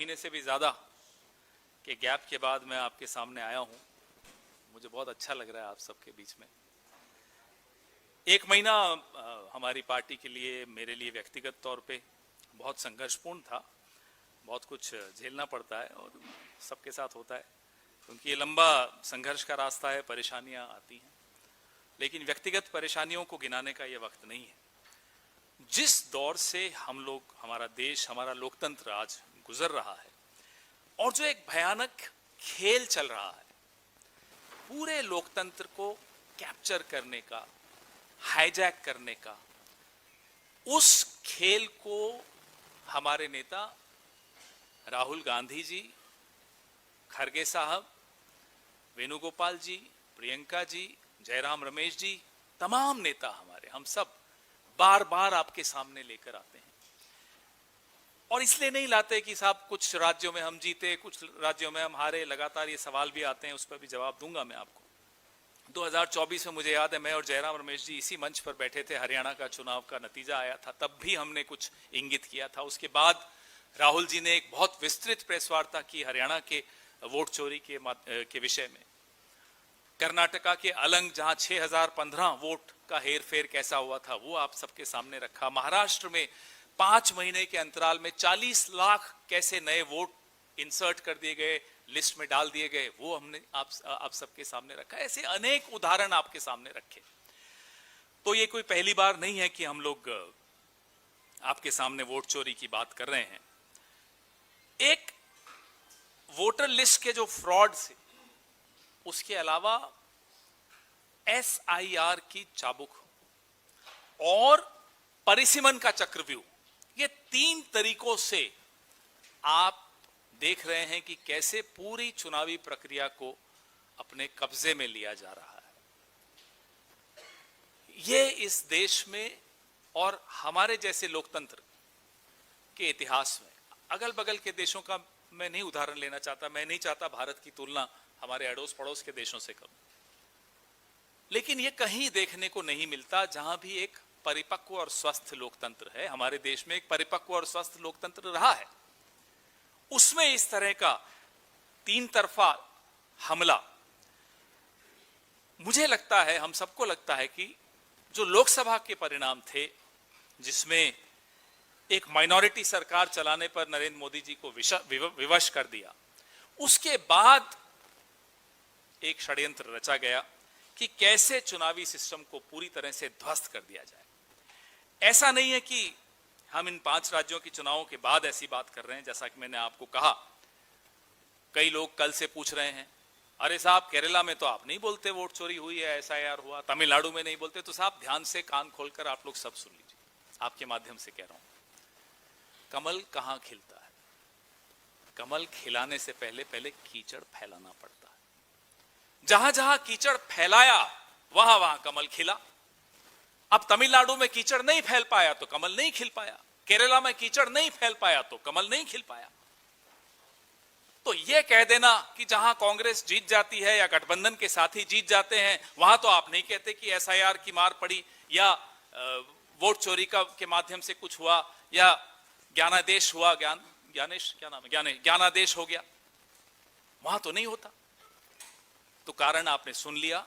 महीने से भी ज़्यादा के गैप के बाद मैं आपके सामने आया हूँ। मुझे बहुत अच्छा लग रहा है आप सबके बीच में। एक महीना हमारी पार्टी के लिए, मेरे लिए व्यक्तिगत तौर पे बहुत संघर्षपूर्ण था। बहुत कुछ झेलना पड़ता है और सबके साथ होता है, क्योंकि ये लंबा संघर्ष का रास्ता है, परेशानियां आती हैं। लेकिन व्यक्तिगत परेशानियों को गिनाने का ये वक्त नहीं है। जिस दौर से हम लोग, हमारा देश, हमारा लोकतंत्र आज गुजर रहा है और जो एक भयानक खेल चल रहा है, पूरे लोकतंत्र को कैप्चर करने का, हाईजैक करने का, उस खेल को हमारे नेता राहुल गांधी जी, खड़गे साहब, वेणुगोपाल जी, प्रियंका जी, जयराम रमेश जी, तमाम नेता हमारे, हम सब बार बार आपके सामने लेकर आते हैं। और इसलिए नहीं लाते कि साहब कुछ राज्यों में हम जीते, कुछ राज्यों में हम हारे। लगातार ये सवाल भी आते हैं, उस पर भी जवाब दूंगा मैं आपको। 2024 में मुझे याद है, मैं और जयराम रमेश जी इसी मंच पर बैठे थे, हरियाणा का चुनाव का नतीजा आया था, तब भी हमने कुछ इंगित किया था। उसके बाद राहुल जी ने एक बहुत विस्तृत प्रेस वार्ता की हरियाणा के वोट चोरी के विषय में। कर्नाटका के अलंग, जहां 6015 वोट का हेरफेर कैसा हुआ था, वो आप सबके सामने रखा। महाराष्ट्र में 5 महीने के अंतराल में 40 लाख कैसे नए वोट इंसर्ट कर दिए गए, लिस्ट में डाल दिए गए, वो हमने आप सबके सामने रखा। ऐसे अनेक उदाहरण आपके सामने रखे। तो ये कोई पहली बार नहीं है कि हम लोग आपके सामने वोट चोरी की बात कर रहे हैं। एक वोटर लिस्ट के जो फ्रॉड से, उसके अलावा SIR की चाबुक और परिसीमन का चक्रव्यूह, ये 3 तरीकों से आप देख रहे हैं कि कैसे पूरी चुनावी प्रक्रिया को अपने कब्जे में लिया जा रहा है। ये इस देश में और हमारे जैसे लोकतंत्र के इतिहास में, अगल बगल के देशों का मैं नहीं उदाहरण लेना चाहता, मैं नहीं चाहता भारत की तुलना हमारे अड़ोस पड़ोस के देशों से करूं, लेकिन ये कहीं देखने को नहीं मिलता जहां भी एक परिपक्व और स्वस्थ लोकतंत्र है। हमारे देश में एक परिपक्व और स्वस्थ लोकतंत्र रहा है, उसमें इस तरह का 3 तरफा हमला, मुझे लगता है, हम सबको लगता है कि जो लोकसभा के परिणाम थे, जिसमें एक माइनॉरिटी सरकार चलाने पर नरेंद्र मोदी जी को विवश कर दिया, उसके बाद एक षड्यंत्र रचा गया कि कैसे चुनावी सिस्टम को पूरी तरह से ध्वस्त कर दिया जाए। ऐसा नहीं है कि हम इन 5 राज्यों के चुनावों के बाद ऐसी बात कर रहे हैं। जैसा कि मैंने आपको कहा, कई लोग कल से पूछ रहे हैं, अरे साहब केरला में तो आप नहीं बोलते वोट चोरी हुई है, SIR हुआ, तमिलनाडु में नहीं बोलते। तो साहब ध्यान से कान खोलकर आप लोग सब सुन लीजिए, आपके माध्यम से कह रहा हूं। कमल कहां खिलता है? कमल खिलाने से पहले कीचड़ फैलाना पड़ता है। जहां जहां कीचड़ फैलाया, वहां वहां कमल खिला। अब तमिलनाडु में कीचड़ नहीं फैल पाया तो कमल नहीं खिल पाया, केरला में कीचड़ नहीं फैल पाया तो कमल नहीं खिल पाया। तो यह कह देना कि जहां कांग्रेस जीत जाती है या गठबंधन के साथी जीत जाते हैं, वहां तो आप नहीं कहते कि SIR की मार पड़ी या वोट चोरी के माध्यम से कुछ हुआ या ज्ञानादेश हुआ, ज्ञानेश क्या नाम है, ज्ञानादेश हो गया, वहां तो नहीं होता। तो कारण आपने सुन लिया,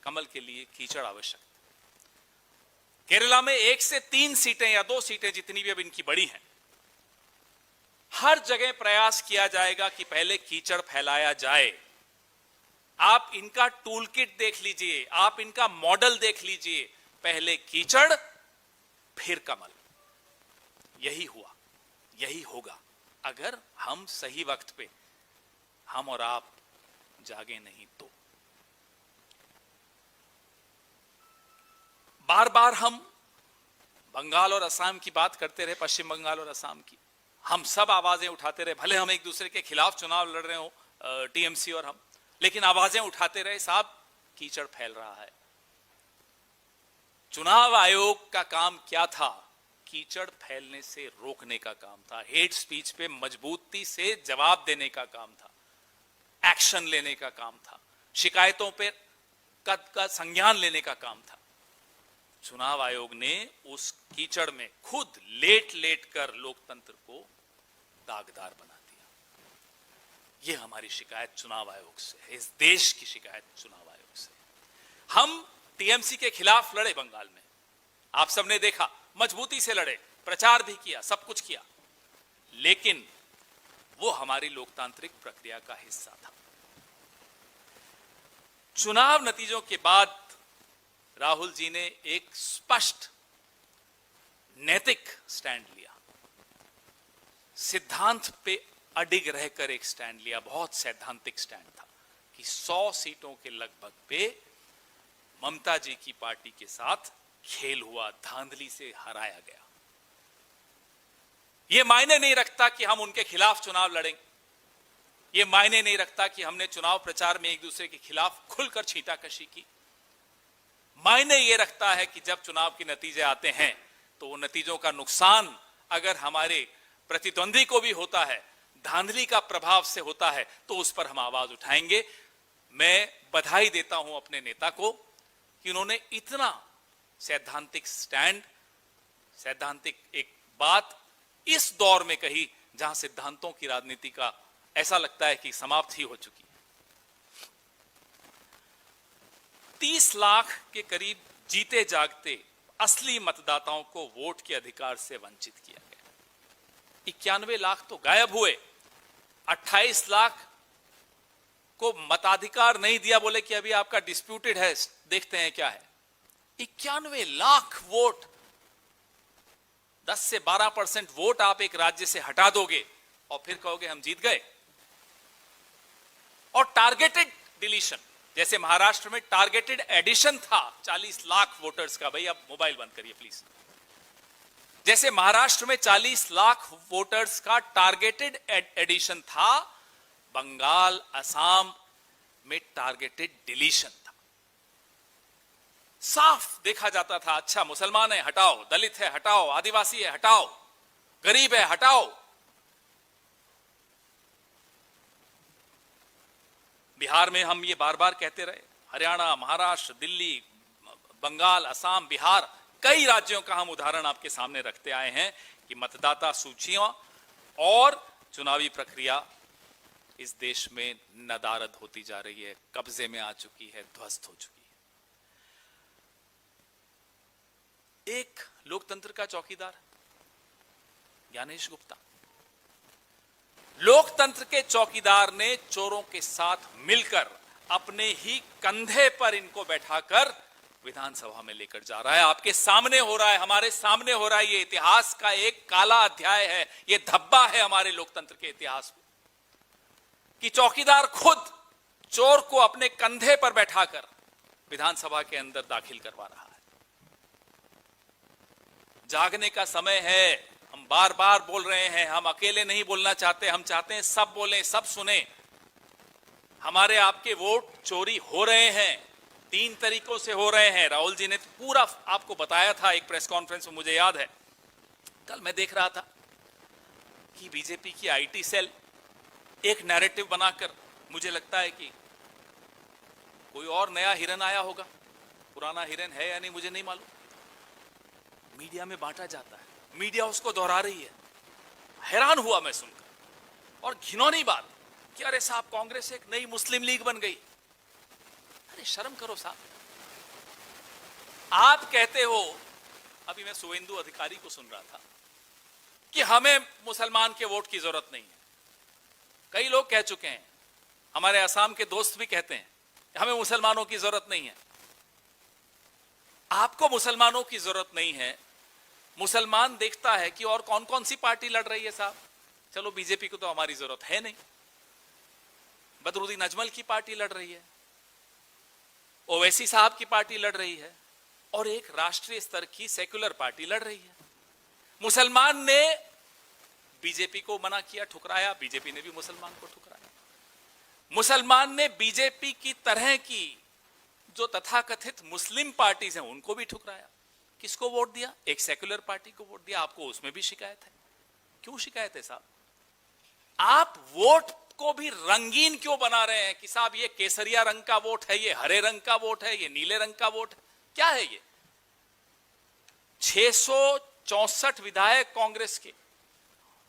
कमल के लिए कीचड़ आवश्यक। केरला में 1 से 3 सीटें या 2 सीटें, जितनी भी अब इनकी बड़ी हैं, हर जगह प्रयास किया जाएगा कि पहले कीचड़ फैलाया जाए। आप इनका टूल किट देख लीजिए, आप इनका मॉडल देख लीजिए, पहले कीचड़ फिर कमल। यही हुआ, यही होगा, अगर हम सही वक्त पे, हम और आप जागे नहीं तो। बार बार हम बंगाल और असम की बात करते रहे, पश्चिम बंगाल और असम की, हम सब आवाजें उठाते रहे, भले हम एक दूसरे के खिलाफ चुनाव लड़ रहे हो, TMC और हम, लेकिन आवाजें उठाते रहे, साहब कीचड़ फैल रहा है। चुनाव आयोग का काम क्या था? कीचड़ फैलने से रोकने का काम था, हेट स्पीच पे मजबूती से जवाब देने का काम था, एक्शन लेने का काम था, शिकायतों पे का संज्ञान लेने का काम था। चुनाव आयोग ने उस कीचड़ में खुद लेट लेट कर लोकतंत्र को दागदार बना दिया। ये हमारी शिकायत चुनाव आयोग से है, इस देश की शिकायत चुनाव आयोग से। हम टीएमसी के खिलाफ लड़े बंगाल में, आप सबने देखा, मजबूती से लड़े, प्रचार भी किया, सब कुछ किया, लेकिन वो हमारी लोकतांत्रिक प्रक्रिया का हिस्सा था। चुनाव नतीजों के बाद राहुल जी ने एक स्पष्ट नैतिक स्टैंड लिया, सिद्धांत पे अडिग रहकर एक स्टैंड लिया, बहुत सैद्धांतिक स्टैंड था कि 100 सीटों के लगभग पे ममता जी की पार्टी के साथ खेल हुआ, धांधली से हराया गया। यह मायने नहीं रखता कि हम उनके खिलाफ चुनाव लड़ेंगे, यह मायने नहीं रखता कि हमने चुनाव प्रचार में एक दूसरे के खिलाफ खुलकर छींटाकशी की। मायने यह रखता है कि जब चुनाव के नतीजे आते हैं तो वो नतीजों का नुकसान अगर हमारे प्रतिद्वंदी को भी होता है, धांधली का प्रभाव से होता है, तो उस पर हम आवाज उठाएंगे। मैं बधाई देता हूं अपने नेता को कि उन्होंने इतना सैद्धांतिक स्टैंड, सैद्धांतिक एक बात इस दौर में कही जहां सिद्धांतों की राजनीति का ऐसा लगता है कि समाप्त ही हो चुकी है। 30 लाख के करीब जीते जागते असली मतदाताओं को वोट के अधिकार से वंचित किया गया। 91 लाख तो गायब हुए, 28 लाख को मताधिकार नहीं दिया, बोले कि अभी आपका डिस्प्यूटेड है, देखते हैं क्या है। 91 लाख वोट, 10 से 12% वोट आप एक राज्य से हटा दोगे और फिर कहोगे हम जीत गए। और टारगेटेड डिलीशन, जैसे महाराष्ट्र में टारगेटेड एडिशन था 40 लाख वोटर्स का, भाई आप मोबाइल बंद करिए प्लीज। जैसे महाराष्ट्र में 40 लाख वोटर्स का टारगेटेड एडिशन था, बंगाल, असम में टारगेटेड डिलीशन था। साफ देखा जाता था, अच्छा मुसलमान है हटाओ, दलित है हटाओ, आदिवासी है हटाओ, गरीब है हटाओ। बिहार में हम ये बार बार कहते रहे, हरियाणा, महाराष्ट्र, दिल्ली, बंगाल, असम, बिहार, कई राज्यों का हम उदाहरण आपके सामने रखते आए हैं कि मतदाता सूचियां और चुनावी प्रक्रिया इस देश में नदारद होती जा रही है, कब्जे में आ चुकी है, ध्वस्त हो चुकी है। एक लोकतंत्र का चौकीदार ज्ञानेश गुप्ता, लोकतंत्र के चौकीदार ने चोरों के साथ मिलकर अपने ही कंधे पर इनको बैठाकर विधानसभा में लेकर जा रहा है। आपके सामने हो रहा है, हमारे सामने हो रहा है। ये इतिहास का एक काला अध्याय है, ये धब्बा है हमारे लोकतंत्र के इतिहास में कि चौकीदार खुद चोर को अपने कंधे पर बैठाकर विधानसभा के अंदर दाखिल करवा रहा है। जागने का समय है, हम बार बार बोल रहे हैं, हम अकेले नहीं बोलना चाहते, हम चाहते हैं सब बोलें, सब सुने। हमारे आपके वोट चोरी हो रहे हैं, 3 तरीकों से हो रहे हैं। राहुल जी ने तो पूरा आपको बताया था एक प्रेस कॉन्फ्रेंस में, मुझे याद है। कल मैं देख रहा था कि बीजेपी की आईटी सेल एक नैरेटिव बनाकर, मुझे लगता है कि कोई और नया हिरन आया होगा, पुराना हिरन है या नहीं मुझे नहीं मालूम, मीडिया में बांटा जाता है, मीडिया उसको दोहरा रही है। हैरान हुआ मैं सुनकर, और घिनौनी बात कि अरे साहब कांग्रेस एक नई मुस्लिम लीग बन गई। अरे शर्म करो साहब, आप कहते हो, अभी मैं शुभेंदु अधिकारी को सुन रहा था कि हमें मुसलमान के वोट की जरूरत नहीं है। कई लोग कह चुके हैं, हमारे असम के दोस्त भी कहते हैं हमें मुसलमानों की जरूरत नहीं है। आपको मुसलमानों की जरूरत नहीं है, मुसलमान देखता है कि और कौन कौन सी पार्टी लड़ रही है साहब। चलो बीजेपी को तो हमारी जरूरत है नहीं, बदरुद्दीन अजमल की पार्टी लड़ रही है, ओवैसी साहब की पार्टी लड़ रही है, और एक राष्ट्रीय स्तर की सेक्युलर पार्टी लड़ रही है। मुसलमान ने बीजेपी को मना किया, ठुकराया, बीजेपी ने भी मुसलमान को ठुकराया। मुसलमान ने बीजेपी की तरह की जो तथाकथित मुस्लिम पार्टीज हैं उनको भी ठुकराया। किसको वोट दिया? एक सेक्युलर पार्टी को वोट दिया। आपको उसमें भी शिकायत है। क्यों शिकायत है साहब? आप वोट को भी रंगीन क्यों बना रहे हैं कि साहब ये केसरिया रंग का वोट है, ये हरे रंग का वोट है, ये नीले रंग का वोट है? क्या है ये? 664 विधायक कांग्रेस के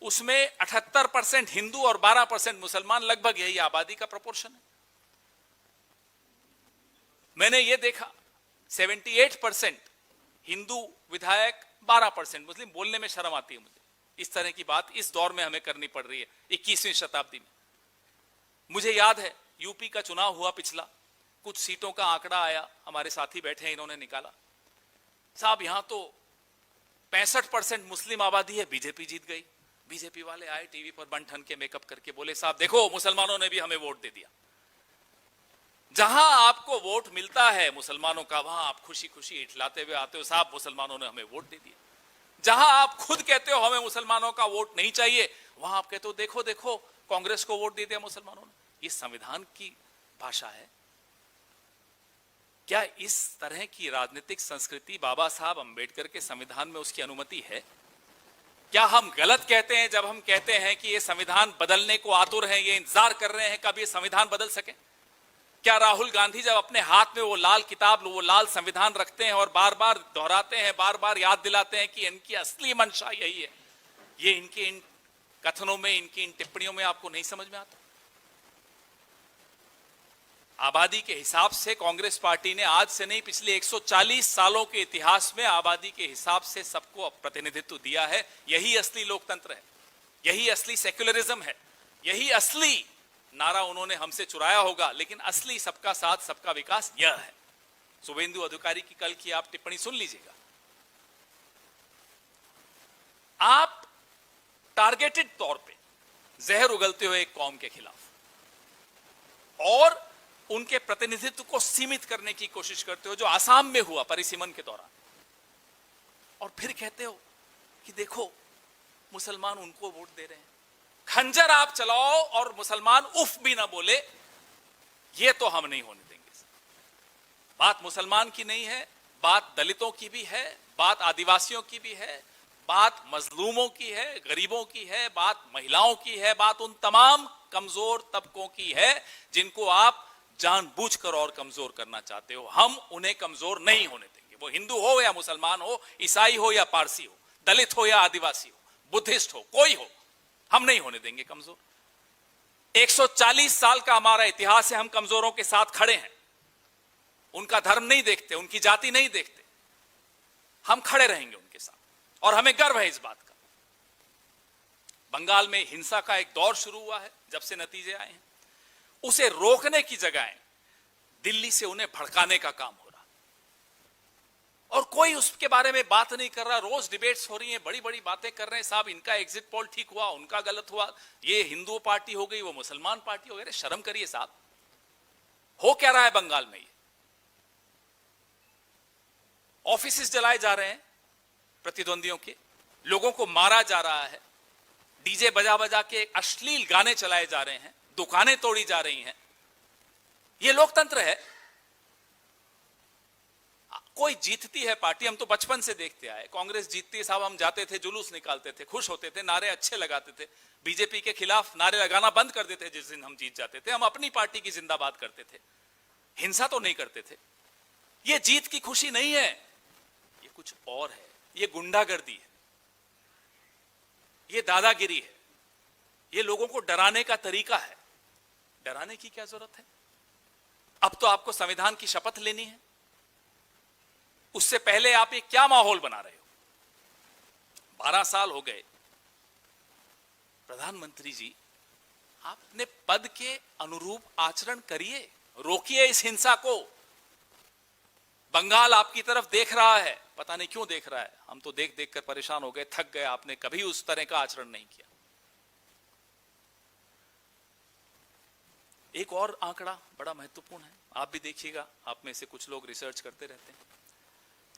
उसमें 78% हिंदू और 12% मुसलमान, लगभग यही आबादी का प्रोपोर्शन है। मैंने ये देखा 78% हिंदू विधायक, 12% मुस्लिम। बोलने में शर्म आती है मुझे, इस तरह की बात इस दौर में हमें करनी पड़ रही है 21वीं शताब्दी में। मुझे याद है यूपी का चुनाव हुआ पिछला, कुछ सीटों का आंकड़ा आया, हमारे साथी बैठे हैं, इन्होंने निकाला, साहब यहां तो 65% मुस्लिम आबादी है, बीजेपी जीत गई। बीजेपी वाले आए टीवी पर बन ठन के मेकअप करके, बोले साहब देखो मुसलमानों ने भी हमें वोट दे दिया। जहां आपको वोट मिलता है मुसलमानों का, वहां आप खुशी खुशी इठलाते हुए आते हो, साहब मुसलमानों ने हमें वोट दे दिया। जहां आप खुद कहते हो हमें मुसलमानों का वोट नहीं चाहिए, वहां आप कहते हो देखो देखो कांग्रेस को वोट दे दिया मुसलमानों ने। ये संविधान की भाषा है क्या? इस तरह की राजनीतिक संस्कृति बाबा साहब अंबेडकर के संविधान में उसकी अनुमति है क्या? हम गलत कहते हैं जब हम कहते हैं कि ये संविधान बदलने को आतुर हैं, ये इंतजार कर रहे हैं कब ये संविधान बदल सके? क्या राहुल गांधी जब अपने हाथ में वो लाल किताब, वो लाल संविधान रखते हैं और बार बार दोहराते हैं, बार बार याद दिलाते हैं कि इनकी असली मंशा यही है, ये इनके इन कथनों में, इनकी इन टिप्पणियों में आपको नहीं समझ में आता? आबादी के हिसाब से कांग्रेस पार्टी ने आज से नहीं, पिछले 140 सालों के इतिहास में आबादी के हिसाब से सबको प्रतिनिधित्व दिया है। यही असली लोकतंत्र है, यही असली सेक्युलरिज्म है, यही असली नारा उन्होंने हमसे चुराया होगा, लेकिन असली सबका साथ सबका विकास यह है। शुभेंदु अधिकारी की कल की आप टिप्पणी सुन लीजिएगा। आप टारगेटेड तौर पे जहर उगलते हो एक कौम के खिलाफ और उनके प्रतिनिधित्व को सीमित करने की कोशिश करते हो, जो आसाम में हुआ परिसीमन के दौरान, और फिर कहते हो कि देखो मुसलमान उनको वोट दे रहे हैं। खंजर आप चलाओ और मुसलमान उफ भी ना बोले, ये तो हम नहीं होने देंगे। बात मुसलमान की नहीं है, बात दलितों की भी है, बात आदिवासियों की भी है, बात मजलूमों की है, गरीबों की है, बात महिलाओं की है, बात उन तमाम कमजोर तबकों की है जिनको आप जानबूझकर और कमजोर करना चाहते हो। हम उन्हें कमजोर नहीं होने देंगे, वो हिंदू हो या मुसलमान हो, ईसाई हो या पारसी हो, दलित हो या आदिवासी हो, बुद्धिस्ट हो, कोई हो, हम नहीं होने देंगे कमजोर। 140 साल का हमारा इतिहास है, हम कमजोरों के साथ खड़े हैं। उनका धर्म नहीं देखते, उनकी जाति नहीं देखते, हम खड़े रहेंगे उनके साथ और हमें गर्व है इस बात का। बंगाल में हिंसा का एक दौर शुरू हुआ है, जब से नतीजे आए हैं, उसे रोकने की जगह दिल्ली से उन्हें भड़काने का काम हो रहा और कोई उसके बारे में बात नहीं कर रहा। रोज डिबेट्स हो रही हैं, बड़ी बड़ी बातें कर रहे हैं, साहब इनका एग्जिट पोल ठीक हुआ, उनका गलत हुआ, ये हिंदू पार्टी हो गई, वो मुसलमान पार्टी हो गई। शर्म करिए साहब, हो क्या रहा है बंगाल में? ये ऑफिसेस जलाए जा रहे हैं प्रतिद्वंदियों के, लोगों को मारा जा रहा है, डीजे बजा बजा के अश्लील गाने चलाए जा रहे हैं, दुकानें तोड़ी जा रही हैं। यह लोकतंत्र है? कोई जीतती है पार्टी, हम तो बचपन से देखते आए, कांग्रेस जीतती है साहब, हम जाते थे, जुलूस निकालते थे, खुश होते थे, नारे अच्छे लगाते थे, बीजेपी के खिलाफ नारे लगाना बंद कर देते जिस दिन हम जीत जाते थे। हम अपनी पार्टी की जिंदाबाद करते थे, हिंसा तो नहीं करते थे। यह जीत की खुशी नहीं है, ये कुछ और है, ये गुंडागर्दी है, ये दादागिरी है, ये लोगों को डराने का तरीका है। डराने की क्या जरूरत है? अब तो आपको संविधान की शपथ लेनी है, उससे पहले आप ये क्या माहौल बना रहे हो? 12 साल हो गए प्रधानमंत्री जी, आप अपने पद के अनुरूप आचरण करिए, रोकिए इस हिंसा को। बंगाल आपकी तरफ देख रहा है, पता नहीं क्यों देख रहा है, हम तो देख देख कर परेशान हो गए, थक गए। आपने कभी उस तरह का आचरण नहीं किया। एक और आंकड़ा बड़ा महत्वपूर्ण है, आप भी देखिएगा, आप में से कुछ लोग रिसर्च करते रहते हैं।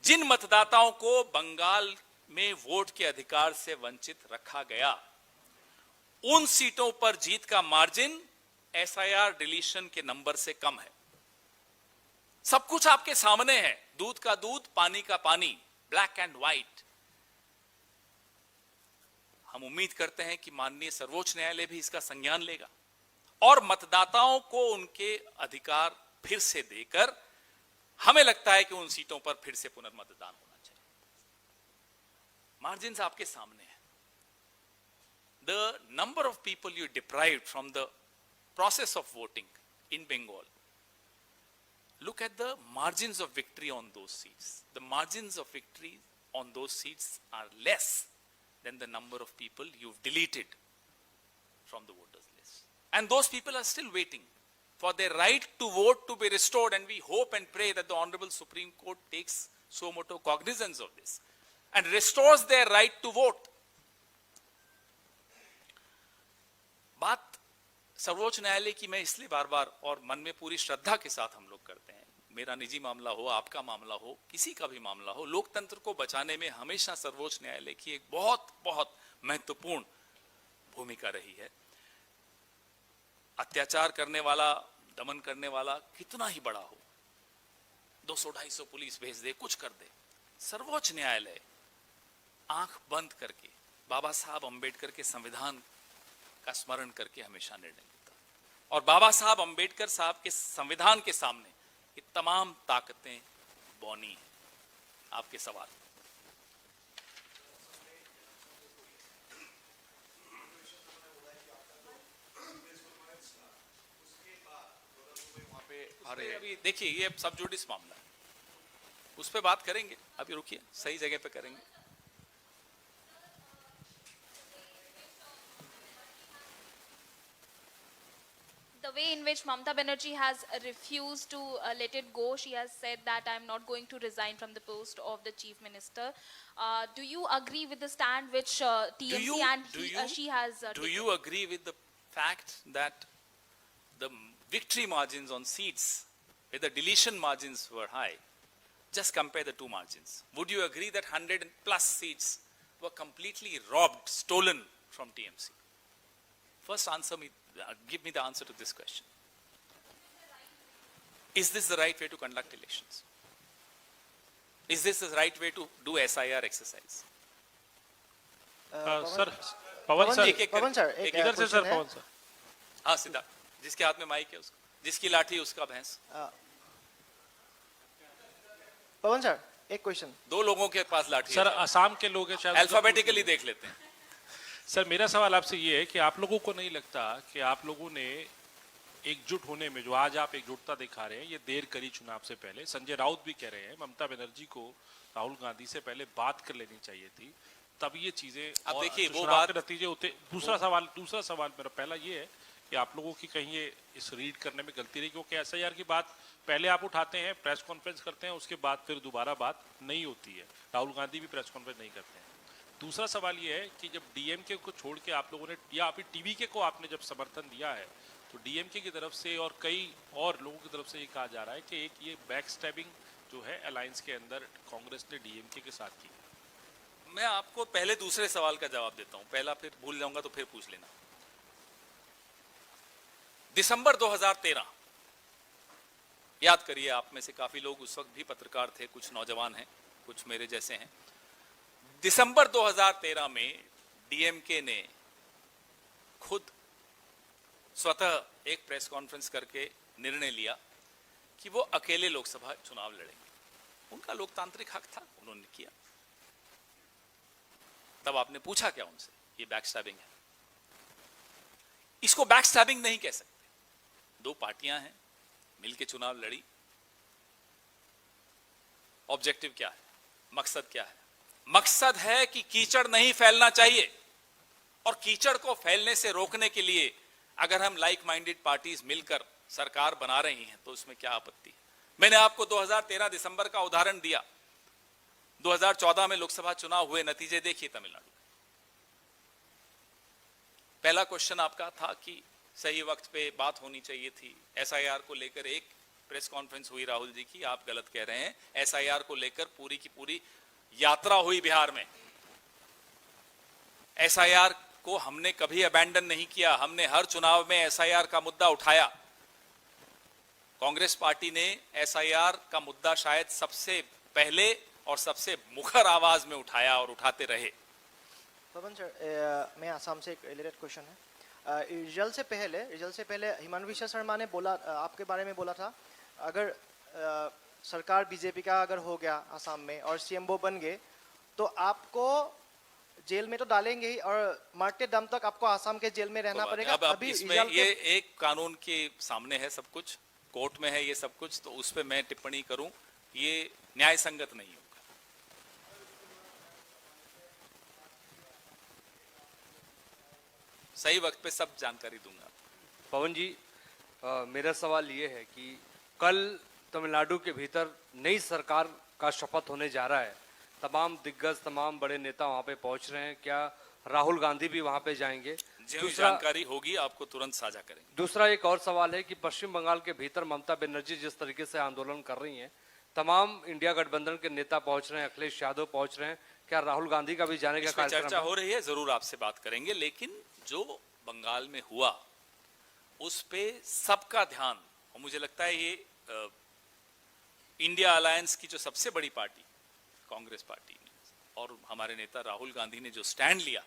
जिन मतदाताओं को बंगाल में वोट के अधिकार से वंचित रखा गया, उन सीटों पर जीत का मार्जिन एसआईआर डिलीशन के नंबर से कम है। सब कुछ आपके सामने है, दूध का दूध, पानी का पानी, ब्लैक एंड व्हाइट। हम उम्मीद करते हैं कि माननीय सर्वोच्च न्यायालय भी इसका संज्ञान लेगा और मतदाताओं को उनके अधिकार फिर से देकर, हमें लगता है कि उन सीटों पर फिर से पुनर्मतदान होना चाहिए। मार्जिन आपके सामने है। the number of people you deprived from the process of voting in Bengal, look at the margins of victory on those seats. The margins of victory on those seats are less than the number of people you've deleted from the voters list. And those people are still waiting for their right to vote to be restored, and we hope and pray that the Honorable Supreme Court takes suo motu cognizance of this and restores their right to vote. बात सर्वोच्च न्यायालय की मैं इसलिए बार बार और मन में पूरी श्रद्धा के साथ हम लोग करते हैं, मेरा निजी मामला हो, आपका मामला हो, किसी का भी मामला हो, लोकतंत्र को बचाने में हमेशा सर्वोच्च न्यायालय की एक बहुत बहुत महत्वपूर्ण भूमिका रही है। अत्याचार करने वाला, दमन करने वाला कितना ही बड़ा हो, 200-250 पुलिस भेज दे, कुछ कर दे, सर्वोच्च न्यायालय आंख बंद करके बाबा साहब अंबेडकर के संविधान का स्मरण करके हमेशा निर्णय लेता। और बाबा साहब अंबेडकर साहब के संविधान के सामने ये तमाम ताकतें बौनी हैं। आपके सवाल। अभी देखिए, ये सब जुडिस मामला है, उस पर बात करेंगे, अभी रुकिए, सही जगह पे करेंगे। The way in which Mamata Banerjee has refused to let it go, she has said that I'm not going to resign from the post of the chief minister. Do you agree with the stand which TMC she has taken? Do you agree with the fact that the victory margins on seats where the deletion margins were high? Just compare the two margins. Would you agree that 100 plus seats were completely robbed, stolen from TMC? First answer me, give me the answer to this question. Is this the right way to conduct elections? Is this the right way to do SIR exercise? Sir Pawan sir एक इधर से sir पवन sir. हाँ सिद्धार्थ, जिसके हाथ में mic है उसको, जिसकी लाठी उसका भैंस। पवन सर एक क्वेश्चन। दो लोगों के पास लाठी सर है, असम के लोग हैं शायद, अल्फाबेटिकली देख लेते हैं। सर मेरा सवाल आपसे ये है कि आप लोगों को नहीं लगता कि आप लोगों ने एकजुट होने में, जो आज आप एकजुटता दिखा रहे हैं, ये देर करी चुनाव से पहले? संजय राउत भी कह रहे हैं ममता बनर्जी को राहुल गांधी से पहले बात कर लेनी चाहिए थी, तब ये चीजें अब देखिए वो चुनाव बात के नतीजे होते। दूसरा सवाल मेरा पहला ये है कि आप लोगों की कहीं ये इस रीड करने में गलती रही, क्योंकि SIR की बात पहले आप उठाते हैं, प्रेस कॉन्फ्रेंस करते हैं, उसके बाद फिर दोबारा बात नहीं होती है, राहुल गांधी भी प्रेस कॉन्फ्रेंस नहीं करते हैं। दूसरा सवाल ये है कि जब DMK को छोड़ के आप लोगों ने, या अभी TVK को आपने जब समर्थन दिया है, तो DMK की तरफ से और कई और लोगों की तरफ से ये कहा जा रहा है कि एक ये बैक स्टैबिंग जो है अलायंस के अंदर कांग्रेस ने DMK के साथ की। मैं आपको पहले दूसरे सवाल का जवाब देता हूं, पहला फिर भूल जाऊंगा तो फिर पूछ लेना। दिसंबर 2013, याद करिए, आप में से काफी लोग उस वक्त भी पत्रकार थे, कुछ नौजवान हैं, कुछ मेरे जैसे हैं। दिसंबर 2013 में DMK ने खुद स्वतः एक प्रेस कॉन्फ्रेंस करके निर्णय लिया कि वो अकेले लोकसभा चुनाव लड़ेंगे। उनका लोकतांत्रिक हक था, उन्होंने किया। तब आपने पूछा क्या उनसे? ये बैकस्टैबिंग है। इसको बैकस्टैबिंग नहीं कह सकते। दो पार्टियां हैं, मिलके चुनाव लड़ी। ऑब्जेक्टिव क्या है? मकसद क्या है? मकसद है कि कीचड़ नहीं फैलना चाहिए, और कीचड़ को फैलने से रोकने के लिए अगर हम लाइक माइंडेड पार्टीज मिलकर सरकार बना रही हैं तो उसमें क्या आपत्ति है? मैंने आपको 2013 दिसंबर का उदाहरण दिया। 2014 में लोकसभा चुनाव हुए, नतीजे देखिए तमिलनाडु। पहला क्वेश्चन आपका था कि सही वक्त पे बात होनी चाहिए थी। SIR को लेकर एक प्रेस कॉन्फ्रेंस हुई राहुल जी की, आप गलत कह रहे हैं। SIR को लेकर पूरी की पूरी यात्रा हुई बिहार में। SIR को हमने कभी अबैंडन नहीं किया, हमने हर चुनाव में SIR का मुद्दा उठाया। कांग्रेस पार्टी ने SIR का मुद्दा शायद सबसे पहले और सबसे मुखर आवाज में उठाया और उठाते रहे। पवन सर, मैं आसाम से एक रिलेटेड क्वेश्चन है। रिजल्ट से पहले हिमंत विश्व शर्मा ने बोला, आपके बारे में बोला था, अगर सरकार BJP का अगर हो गया आसाम में और CM वो बन गए, तो आपको जेल में तो डालेंगे ही, और मरते दम तक आपको आसाम के जेल में रहना पड़ेगा। अब अभी इसमें रिजल्ट ये एक कानून के सामने है सब कुछ, कोर्ट में है ये सब कुछ, तो उस पे मैं टिप्पणी करूं ये न्याय संगत नहीं होगा। सही वक्त पे सब जानकारी दूंगा। पवन जी, मेरा सवाल ये है कि कल तमिलनाडु के भीतर नई सरकार का शपथ होने जा रहा है, तमाम दिग्गज तमाम बड़े नेता वहां पे पहुंच रहे हैं, क्या राहुल गांधी भी वहां पे जाएंगे? जो जानकारी होगी आपको तुरंत साझा करेंगे। दूसरा एक और सवाल है कि पश्चिम बंगाल के भीतर ममता बनर्जी जिस तरीके से आंदोलन कर रही हैं, तमाम इंडिया गठबंधन के नेता पहुंच रहे हैं, अखिलेश यादव पहुंच रहे हैं, क्या राहुल गांधी का भी जाने का इस पे चर्चा कार्यक्रम हो रही है, जरूर आपसे बात करेंगे, लेकिन जो बंगाल में हुआ उस पे सबका ध्यान, और मुझे लगता है ये इंडिया अलायंस की जो सबसे बड़ी पार्टी कांग्रेस पार्टी ने और हमारे नेता राहुल गांधी ने जो स्टैंड लिया,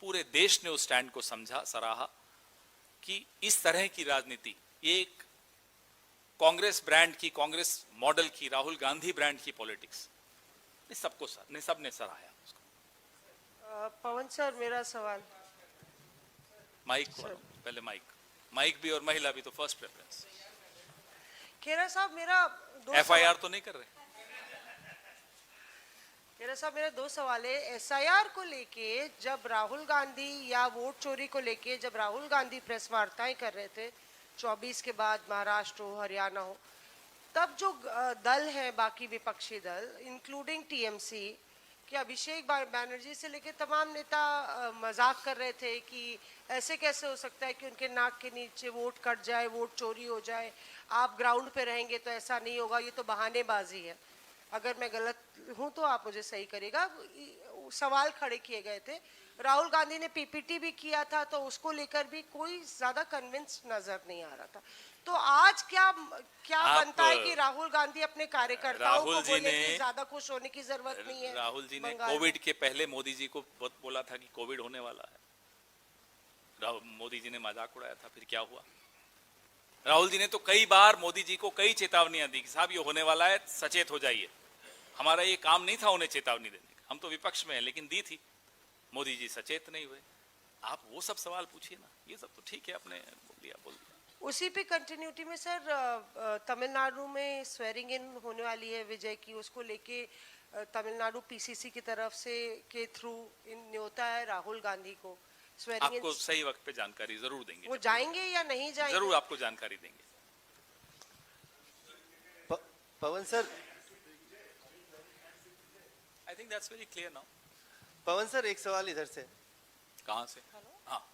पूरे देश ने उस स्टैंड को समझा, सराहा कि इस तरह की राजनीति, एक कांग्रेस ब्रांड की, कांग्रेस मॉडल की, राहुल गांधी ब्रांड की पॉलिटिक्स ने सबने सराहाया उसको। पवन सर, मेरा सवाल। माइक पहले माइक भी और महिला भी तो फर्स्ट प्रेफरेंस। खेरा साहब, मेरा एफआईआर तो नहीं कर रहे। खेरा साहब, मेरा दो सवाल है। एसआईआर को लेके जब राहुल गांधी, या वोट चोरी को लेके जब राहुल गांधी प्रेस वार्ताएं कर रहे थे 24 के बाद, महाराष्ट्र हो, हरियाणा हो, तब जो दल है, बाकी विपक्षी दल इंक्लूडिंग टीएमसी कि अभिषेक बैनर्जी से लेके तमाम नेता मजाक कर रहे थे कि ऐसे कैसे हो सकता है कि उनके नाक के नीचे वोट कट जाए, वोट चोरी हो जाए, आप ग्राउंड पे रहेंगे तो ऐसा नहीं होगा, ये तो बहानेबाजी है। अगर मैं गलत हूं तो आप मुझे सही करिएगा। सवाल खड़े किए गए थे। राहुल गांधी ने पीपीटी भी किया था, तो उसको लेकर भी कोई ज्यादा कन्विंस नजर नहीं आ रहा था। तो आज क्या बनता है कि राहुल गांधी अपने कार्यकर्ताओं को बोले कि ज्यादा खुश होने की जरूरत नहीं है। राहुल जी ने कोविड के पहले मोदी जी को बोला था कि कोविड होने वाला है, मोदी जी ने मजाक उड़ाया था, फिर क्या हुआ? राहुल जी ने तो कई बार मोदी जी को कई चेतावनियां दी कि साहब ये होने वाला है, सचेत हो जाइए। हमारा ये काम नहीं था उन्हें चेतावनी देने का, हम तो विपक्ष में हैं, लेकिन दी थी। मोदी जी सचेत नहीं हुए। आप वो सब सवाल पूछिए ना, ये सब तो ठीक है, आपने बोल दिया। उसी पे कंटिन्यूटी में सर, तमिलनाडु में स्वेरिंग इन होने वाली है विजय की, उसको लेके तमिलनाडु पीसीसी की तरफ से के थ्रू इन न्योता है राहुल गांधी को। स्वेरिंग आपको सही वक्त पे जानकारी जरूर देंगे। वो जाएंगे या नहीं जाएंगे? जरूर आपको जानकारी देंगे। Pawan sir, I think that's very clear now. Pawan sir, एक सवाल इधर से। कहां से? हाँ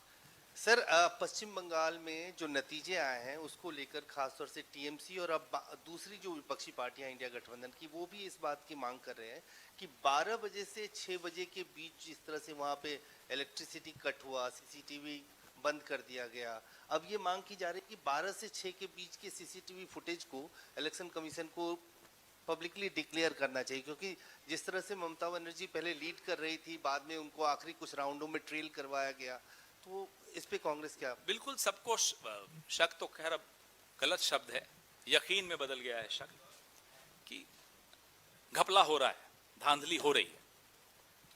सर, पश्चिम बंगाल में जो नतीजे आए हैं उसको लेकर खासतौर से टीएमसी और अब दूसरी जो विपक्षी पार्टियां इंडिया गठबंधन की, वो भी इस बात की मांग कर रहे हैं कि 12 बजे से 6 बजे के बीच जिस तरह से वहां पे इलेक्ट्रिसिटी कट हुआ, सीसीटीवी बंद कर दिया गया, अब ये मांग की जा रही है कि 12 से 6 के बीच के सीसीटीवी फुटेज को इलेक्शन कमीशन को पब्लिकली डिक्लेयर करना चाहिए, क्योंकि जिस तरह से ममता बनर्जी पहले लीड कर रही थी, बाद में उनको आखिरी कुछ राउंडों में ट्रेल करवाया गया, तो इस पे कांग्रेस क्या? बिल्कुल, सबको शक तो खैर अब गलत शब्द है, यकीन में बदल गया है शक, कि घपला हो रहा है, धांधली हो रही है,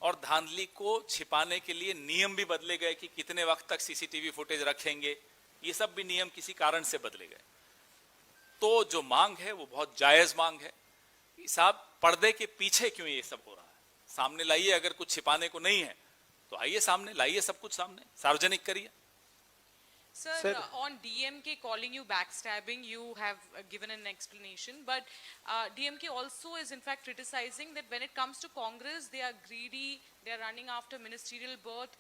और धांधली को छिपाने के लिए नियम भी बदले गए कि कितने वक्त तक सीसीटीवी फुटेज रखेंगे, ये सब भी नियम किसी कारण से बदले गए। तो जो मांग है वो बहुत जायज मांग है। साहब, पर्दे के पीछे क्यों ये सब हो रहा है? सामने लाइए, अगर कुछ छिपाने को नहीं है तो आइए सामने लाइए, सब कुछ सामने सार्वजनिक करिए। Sir, on DMK calling you backstabbing, you have given an explanation, but DMK also is in fact criticizing that when it comes to Congress, they are greedy, they are running after ministerial berth.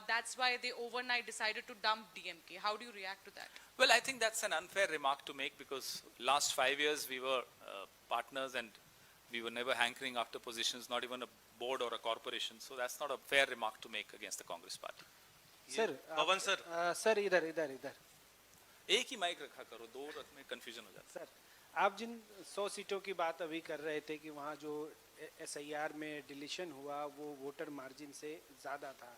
That's why they overnight decided to dump DMK. How do you react to that? Well, I think that's an unfair remark to make, because last 5 years we were partners and we were never hankering after positions, not even a board or a corporation. So that's not a fair remark to make against the Congress party. Sir, Pawan sir, sir इधर एक ही mic रखा करो, दो में confusion हो जाता है। Sir, आप जिन 100 सीटों की बात अभी कर रहे थे कि वहाँ जो एसआईआर में डिलीशन हुआ वो वोटर मार्जिन से ज़्यादा था,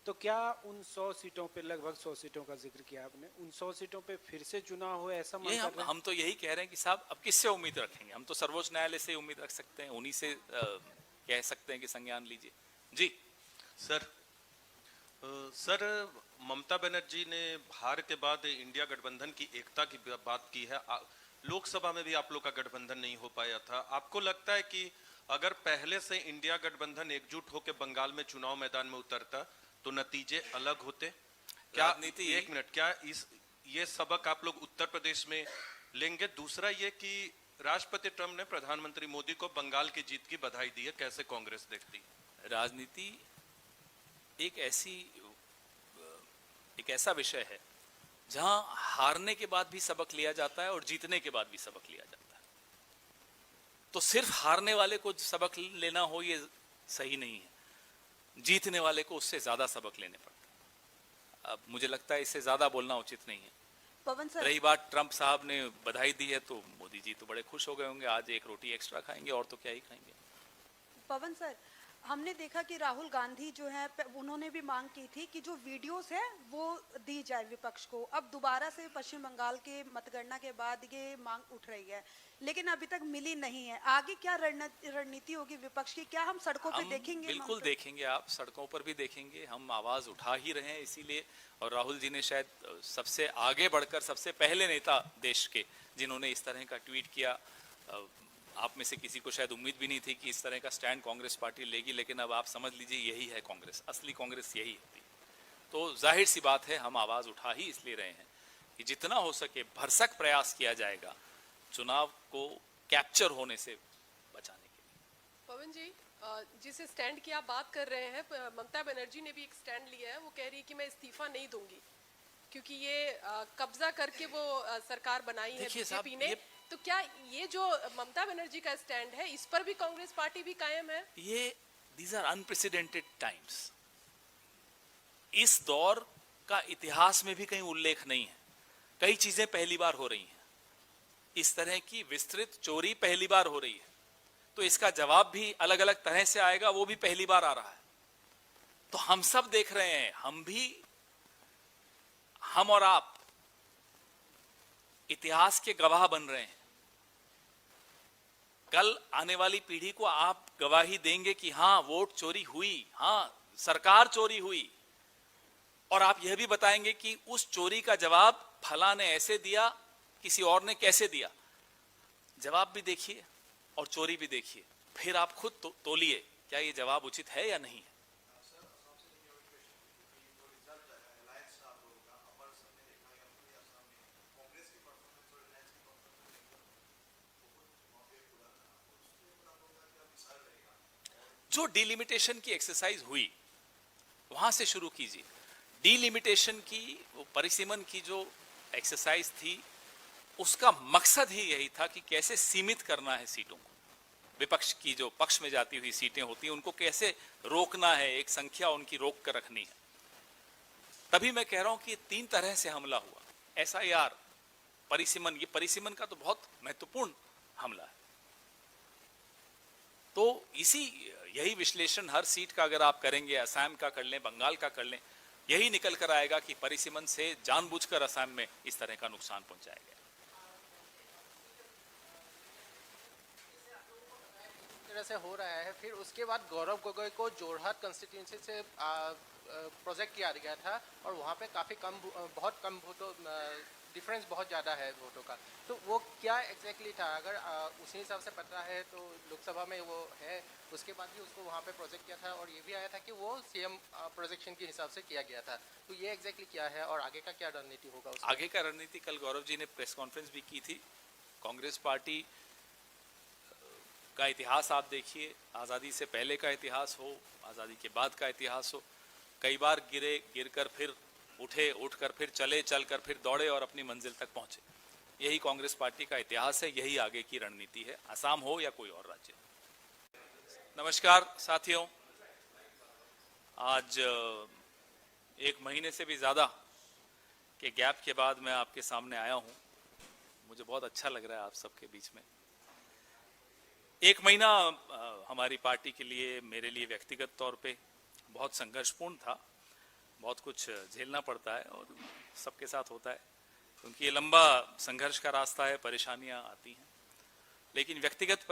तो क्या उन 100 सीटों पे, लगभग 100 सीटों का जिक्र किया आपने, उन 100 सीटों पे फिर से चुनाव हो, ऐसा मन कर रहे हैं? हम तो यही कह रहे हैं कि साहब अब किससे उम्मीद रखेंगे? हम तो सर्वोच्च न्यायालय से उम्मीद रख सकते हैं, उन्हीं से कह सकते हैं कि संज्ञान लीजिए। जी सर ममता बनर्जी ने हार के बाद इंडिया गठबंधन की एकता की बात की है। लोकसभा में भी आप लोग का गठबंधन नहीं हो पाया था। आपको लगता है कि अगर पहले से इंडिया गठबंधन एकजुट होकर बंगाल में चुनाव मैदान में उतरता तो नतीजे अलग होते? क्या राजनीति एक मिनट, क्या ये सबक आप लोग उत्तर प्रदेश में लेंगे? दूसरा ये कि राष्ट्रपति ट्रंप ने प्रधानमंत्री मोदी को बंगाल की जीत की बधाई दी है, कैसे कांग्रेस देखती है? राजनीति एक ऐसा विषय है जहां हारने के बाद भी सबक लिया जाता है और जीतने के बाद भी सबक लिया जाता है। तो सिर्फ हारने वाले को सबक लेना हो ये सही नहीं है, जीतने वाले को उससे ज्यादा सबक लेने पड़ते हैं। अब मुझे लगता है इससे ज्यादा बोलना उचित नहीं है। पवन सर, रही बात ट्रंप साहब ने बधाई दी है तो मोदी जी तो बड़े खुश हो गए होंगे, आज एक रोटी एक्स्ट्रा खाएंगे और तो क्या ही खाएंगे। पवन सर, हमने देखा कि राहुल गांधी जो है उन्होंने भी मांग की थी कि जो वीडियोस है वो दी जाए विपक्ष को। अब दोबारा से पश्चिम बंगाल के मतगणना के बाद ये मांग उठ रही है, लेकिन अभी तक मिली नहीं है। आगे क्या रणनीति होगी विपक्ष की? क्या हम सड़कों पे देखेंगे? बिल्कुल देखेंगे, आप सड़कों पर भी देखेंगे। हम आवाज उठा ही रहे हैं इसीलिए, और राहुल जी ने शायद सबसे आगे बढ़कर सबसे पहले नेता देश के जिन्होंने इस तरह का ट्वीट किया। आप में से किसी को शायद उम्मीद भी नहीं थी कि इस तरह का स्टैंड कांग्रेस पार्टी लेगी, लेकिन अब आप समझ लीजिए यही है कांग्रेस, असली कांग्रेस यही होती है। तो जाहिर सी बात है हम आवाज उठा ही इसलिए रहे हैं कि जितना हो सके भरसक प्रयास किया जाएगा चुनाव को कैप्चर होने से बचाने के लिए। पवन जी, जिस स्टैंड की आप बात कर रहे हैं, ममता बनर्जी ने भी एक स्टैंड लिया है। वो कह रही है कि मैं इस्तीफा नहीं दूंगी क्योंकि ये कब्जा करके वो सरकार बनाई है बीजेपी ने। तो क्या ये जो ममता बनर्जी का स्टैंड है इस पर भी कांग्रेस पार्टी भी कायम है? ये दीज आर अनप्रेसिडेंटेड टाइम्स। इस दौर का इतिहास में भी कहीं उल्लेख नहीं है। कई चीजें पहली बार हो रही हैं, इस तरह की विस्तृत चोरी पहली बार हो रही है, तो इसका जवाब भी अलग अलग तरह से आएगा, वो भी पहली बार आ रहा है। तो हम सब देख रहे हैं, हम और आप इतिहास के गवाह बन रहे हैं। कल आने वाली पीढ़ी को आप गवाही देंगे कि हां वोट चोरी हुई, हां सरकार चोरी हुई, और आप यह भी बताएंगे कि उस चोरी का जवाब फला ने ऐसे दिया, किसी और ने कैसे दिया। जवाब भी देखिए और चोरी भी देखिए, फिर आप खुद तोलिए क्या ये जवाब उचित है या नहीं है। जो डिलिमिटेशन की एक्सरसाइज हुई वहां से शुरू कीजिए। डिलिमिटेशन की, वो परिसीमन की जो एक्सरसाइज थी, उसका मकसद ही यही था कि कैसे सीमित करना है सीटों को। विपक्ष की जो पक्ष में जाती हुई सीटें होती हैं उनको कैसे रोकना है, एक संख्या उनकी रोक कर रखनी है। तभी मैं कह रहा हूं कि 3 तरह से हमला हुआ। एसआईआर, परिसीमन, ये परिसीमन का तो बहुत महत्वपूर्ण हमला है। तो यही विश्लेषण हर सीट का अगर आप करेंगे, असम का कर लें, बंगाल का कर लें, यही निकल कर आएगा कि परिसीमन से जानबूझकर असम में इस तरह का नुकसान पहुंचाया गया। तरह से हो रहा है, फिर उसके बाद गौरव गोगोई को जोरहाट कंस्टिट्यूंसी से प्रोजेक्ट किया गया था और वहाँ पे बहुत कम वोटों, डिफरेंस बहुत ज़्यादा है वोटों का। तो वो क्या एग्जैक्टली था? अगर उसी हिसाब से पता है तो लोकसभा में वो है, उसके बाद भी उसको वहाँ पे प्रोजेक्ट किया था और ये भी आया था कि वो सीएम प्रोजेक्शन के हिसाब से किया गया था। तो ये एग्जैक्टली क्या है और आगे का क्या रणनीति होगा उसमें? आगे का रणनीति कल गौरव जी ने प्रेस कॉन्फ्रेंस भी की थी। कांग्रेस पार्टी का इतिहास आप देखिए, आज़ादी से पहले का इतिहास हो, आज़ादी के बाद का इतिहास हो, कई बार गिरकर फिर उठे, उठकर फिर चले, चलकर फिर दौड़े और अपनी मंजिल तक पहुंचे। यही कांग्रेस पार्टी का इतिहास है, यही आगे की रणनीति है, असम हो या कोई और राज्य। नमस्कार साथियों, आज 1 महीने से भी ज्यादा के गैप के बाद मैं आपके सामने आया हूं। मुझे बहुत अच्छा लग रहा है आप सबके बीच में। 1 महीना हमारी पार्टी के लिए, मेरे लिए व्यक्तिगत तौर पे बहुत संघर्षपूर्ण था। बहुत कुछ झेलना पड़ता है और सबके साथ होता है, क्योंकि ये लंबा संघर्ष का रास्ता है, परेशानियां आती हैं, लेकिन व्यक्तिगत